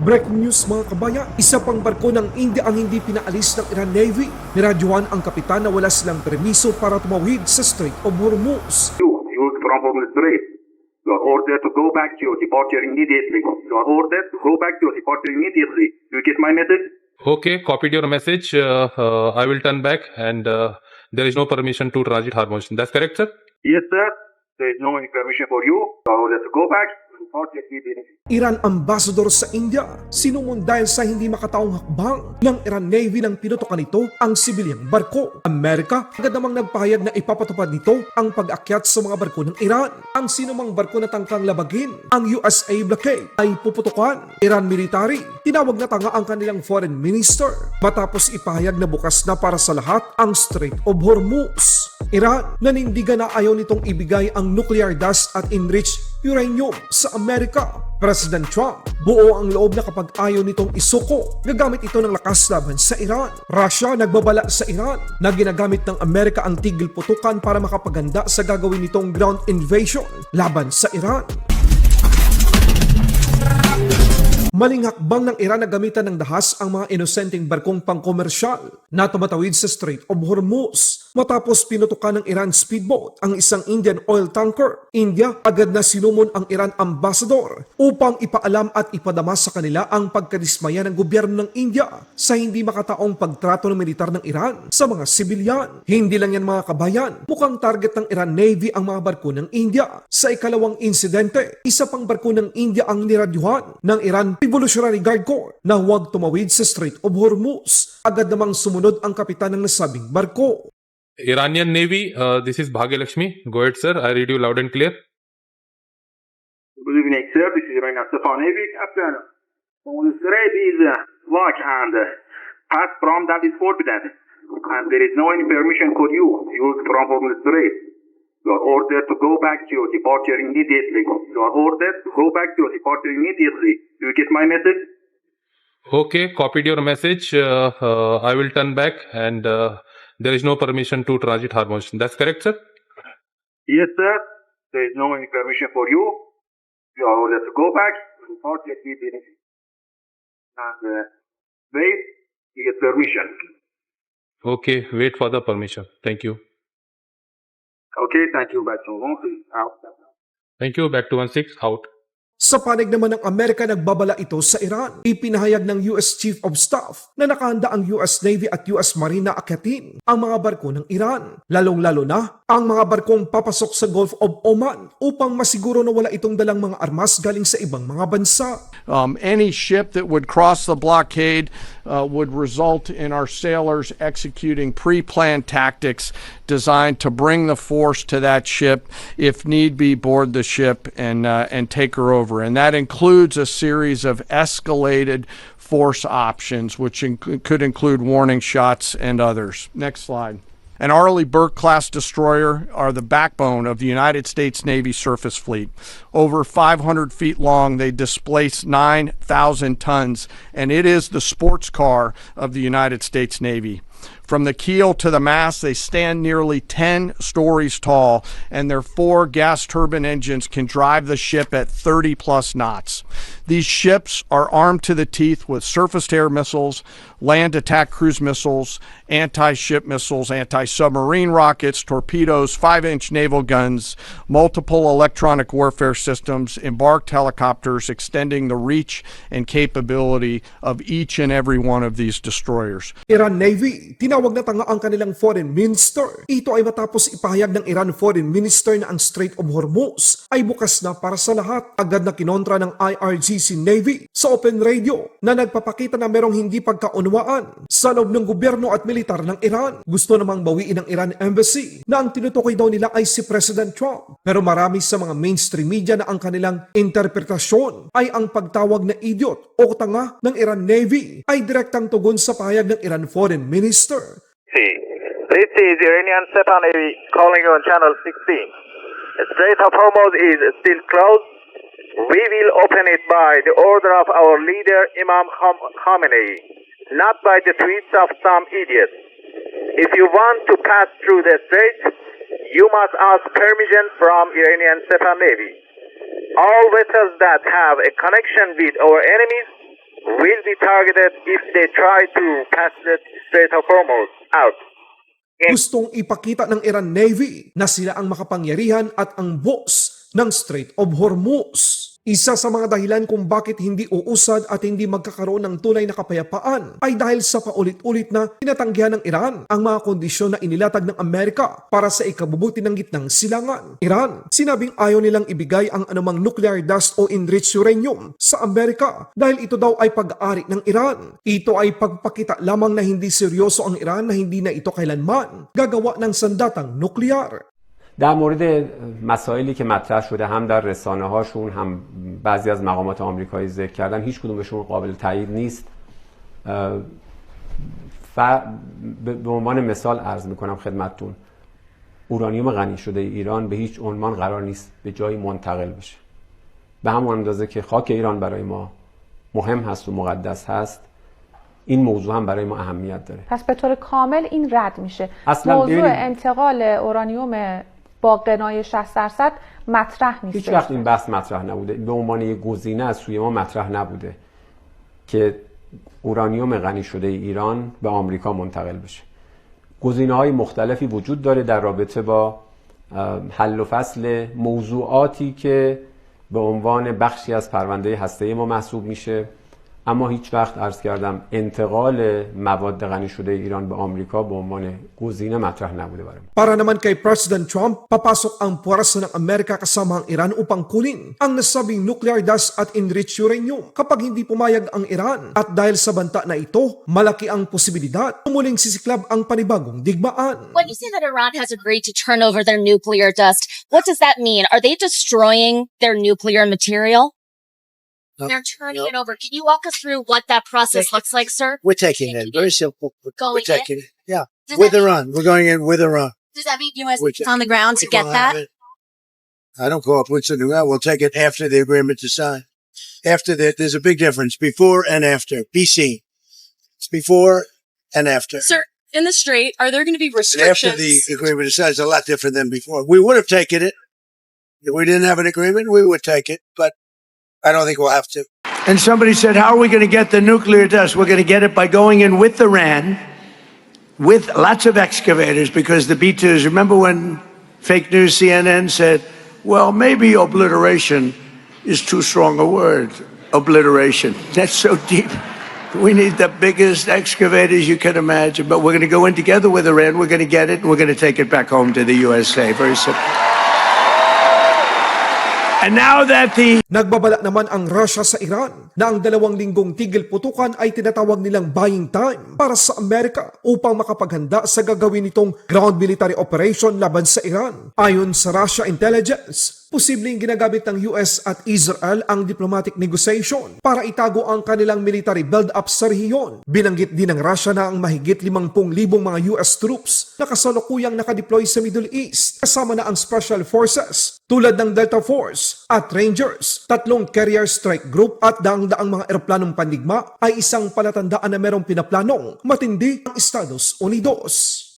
Breaking news mga kabayan, isa pang barko ng India ang hindi pinaalis ng Iran Navy. Niradyohan ang kapitan na wala silang permiso para tumawid sa Strait of Hormuz. You from Hormuz Strait. You are ordered to go back to your departure immediately. You are ordered to go back to your departure immediately. Do you get my message? Okay, copied your message. I will turn back and there is no permission to transit Hormuz. That's correct, sir? Yes, sir. There is no any permission for you. You are ordered to go back to depart immediately. Iran ambassador sa India, sinumon dahil sa hindi makataong hakbang ng Iran Navy nang pinutukan nito ang sibilyang barko. Amerika agad namang nagpahayag na ipapatupad nito ang pag-akyat sa mga barko ng Iran. Ang sinumang barko na tangkang labagin ang USA blockade ay puputukan. Iran military, tinawag na tanga ang kanilang foreign minister matapos ipahayag na bukas na para sa lahat ang Strait of Hormuz. Iran, nanindigan na ayaw nitong ibigay ang nuclear dust at enriched uranium sa Amerika. President Trump, buo ang loob na kapag ayaw nitong isuko, gagamit ito ng lakas laban sa Iran. Russia nagbabala sa Iran na ginagamit ng Amerika ang tigil putukan para makapaganda sa gagawin nitong ground invasion laban sa Iran. Maling hakbang ng Iran na gamitan ng dahas ang mga inosenteng barkong pangkomersyal na tumatawid sa Strait of Hormuz. Matapos pinutukan ng Iran speedboat ang isang Indian oil tanker, India agad na sinumon ang Iran ambassador upang ipaalam at ipadama sa kanila ang pagkadismaya ng gobyerno ng India sa hindi makataong pagtrato ng militar ng Iran sa mga sibilyan. Hindi lang yan mga kabayan, mukhang target ng Iran Navy ang mga barko ng India. Sa ikalawang insidente, isa pang barko ng India ang niradyuhan ng Iran Revolutionary Guard Corps na huwag tumawid sa Strait of Hormuz. Agad namang sumunod ang kapitan ng nasabing barko. Iranian Navy, this is Bhagyalakshmi. Go ahead, sir. I read you loud and clear. Good evening, sir. This is Iranian Stefan Navy Captain. The strait is locked and pass from that is forbidden. And there is no any permission for you to use from the strait. You are ordered to go back to your departure immediately. You are ordered to go back to your departure immediately. Do you get my message? Okay, copied your message. I will turn back and there is no permission to transit Hormuz. That's correct, sir? Yes, sir. There is no any permission for you. You are ordered to go back to departure immediately. And wait to get permission. Okay, wait for the permission. Thank you. Okay, thank you. Back to 16. Out. Thank you. Back to 16. Out. Sa panig naman ng Amerika, nagbabala ito sa Iran. Ipinahayag ng US Chief of Staff na nakahanda ang US Navy at US Marine na akyatin ang mga barko ng Iran. Lalong-lalo na ang mga barkong papasok sa Gulf of Oman upang masiguro na wala itong dalang mga armas galing sa ibang mga bansa. Any ship that would cross the blockade would result in our sailors executing pre-planned tactics designed to bring the force to that ship, if need be, board the ship and take her over. And that includes a series of escalated force options, which could include warning shots and others. Next slide. An Arleigh Burke-class destroyer are the backbone of the United States Navy surface fleet. Over 500 feet long, they displace 9,000 tons, and it is the sports car of the United States Navy. From the keel to the mast, they stand nearly 10 stories tall, and their 4 gas turbine engines can drive the ship at 30-plus knots. These ships are armed to the teeth with surface-to-air missiles, land attack cruise missiles, anti-ship missiles, anti-submarine rockets, torpedoes, 5-inch naval guns, multiple electronic warfare systems, embarked helicopters, extending the reach and capability of each and every one of these destroyers. Iran Navy, tinawag na tanga ang kanilang foreign minister. Ito ay matapos ipahayag ng Iran foreign minister na ang Strait of Hormuz ay bukas na para sa lahat. Agad na kinontra ng IRGC Navy sa open radio na nagpapakita na merong hindi pagkaunawaan sa loob ng gobyerno at militar ng Iran. Gusto namang bawiin ng Iran Embassy na ang tinutukoy daw nila ay si President Trump. Pero marami sa mga mainstream media na ang kanilang interpretasyon ay ang pagtawag na idiot o tanga ng Iran Navy ay direktang tugon sa pahayag ng Iran Foreign Minister. This is Iranian Sepa Navy calling you on channel 16. The Strait of Hormuz is still closed. We will open it by the order of our leader Imam Khamenei, not by the tweets of some idiot. If you want to pass through the strait, you must ask permission from Iranian Sepa Navy. All vessels that have a connection with our enemies targeted if they try to pass the Strait of Hormuz out. Gustong ipakita ng Iran Navy na sila ang makapangyarihan at ang boss ng Strait of Hormuz. Isa sa mga dahilan kung bakit hindi uusad at hindi magkakaroon ng tunay na kapayapaan ay dahil sa paulit-ulit na tinatanggihan ng Iran ang mga kondisyon na inilatag ng Amerika para sa ikabubuti ng gitnang silangan. Iran, sinabing ayaw nilang ibigay ang anumang nuclear dust o enriched uranium sa Amerika dahil ito daw ay pag-aari ng Iran. Ito ay pagpakita lamang na hindi seryoso ang Iran na hindi na ito kailanman gagawa ng sandatang nuklear. در مورد مسائلی که مطرح شده هم در رسانه هاشون هم بعضی از مقامات آمریکایی ذکر کردن هیچ کدومشون قابل تایید نیست. به عنوان مثال عرض میکنم خدمتتون اورانیوم غنی شده ایران به هیچ عنوان قرار نیست به جایی منتقل بشه. به همون اندازه که خاک ایران برای ما مهم هست و مقدس هست این موضوع هم برای ما اهمیت داره. پس به طور کامل این رد میشه. اصلا موضوع انتقال اورانیوم با قنای 60% مطرح نیست. هیچ وقت این بحث مطرح نبوده. به عنوان یک گزینه از سوی ما مطرح نبوده که اورانیوم غنی شده ایران به آمریکا منتقل بشه. گزینه‌های مختلفی وجود داره در رابطه با حل و فصل موضوعاتی که به عنوان بخشی از پرونده هسته‌ای ما محسوب میشه. اما هیچ وقت عرض کردم انتقال مواد غنی شده ایران به آمریکا به عنوان گزینه مطرح نبوده برای ما. Para naman kay President Trump, papasok ang puwersa ng Amerika kasama ang Iran upang kunin ang nasabing nuclear dust at enriched uranium kapag hindi pumayag ang Iran. At dahil sa banta na ito, malaki ang posibilidad muling sisiklab ang panibagong digmaan. When you say that Iran has agreed to turn over their nuclear dust, what does that mean? Are they destroying their nuclear material? No, They're turning no. it over. Can you walk us through what that process looks like, sir? We're taking it. Very simple. We're Going taking it. Yeah. Does With that mean- Iran. We're going in with Iran. Does that mean U.S. Which- is on the ground to We get will that? have it. I don't go up with the ground. We'll take it after the agreement is signed. After that, there's a big difference. Before and after. BC. It's before and after. Sir, in the Strait, are there going to be And after restrictions? the agreement is signed, it's a lot different than before. We would have taken it. If we didn't have an agreement, we would take it, but I don't think we'll have to. And somebody said, how are we going to get the nuclear dust? We're going to get it by going in with Iran, with lots of excavators, because the B-2s, remember when fake news CNN said, well, maybe obliteration is too strong a word. Obliteration. That's so deep. We need the biggest excavators you can imagine, but we're going to go in together with Iran, we're going to get it, and we're going to take it back home to the USA. Very simple. And now that the Nagbabala naman ang Russia sa Iran na ang 2 linggong tigil putukan ay tinatawag nilang buying time para sa Amerika upang makapaghanda sa gagawin nitong ground military operation laban sa Iran. Ayon sa Russia intelligence, posibleng ginagamit ng US at Israel ang diplomatic negotiation para itago ang kanilang military build-up sa rehiyon. Binanggit din ng Russia na ang mahigit 50,000 mga US troops na kasalukuyang nakadeploy sa Middle East kasama na ang Special Forces tulad ng Delta Force at Rangers, 3 carrier strike group at daang-daang mga eroplanong pandigma ay isang palatandaan na merong pinaplanong matindi ang Estados Unidos.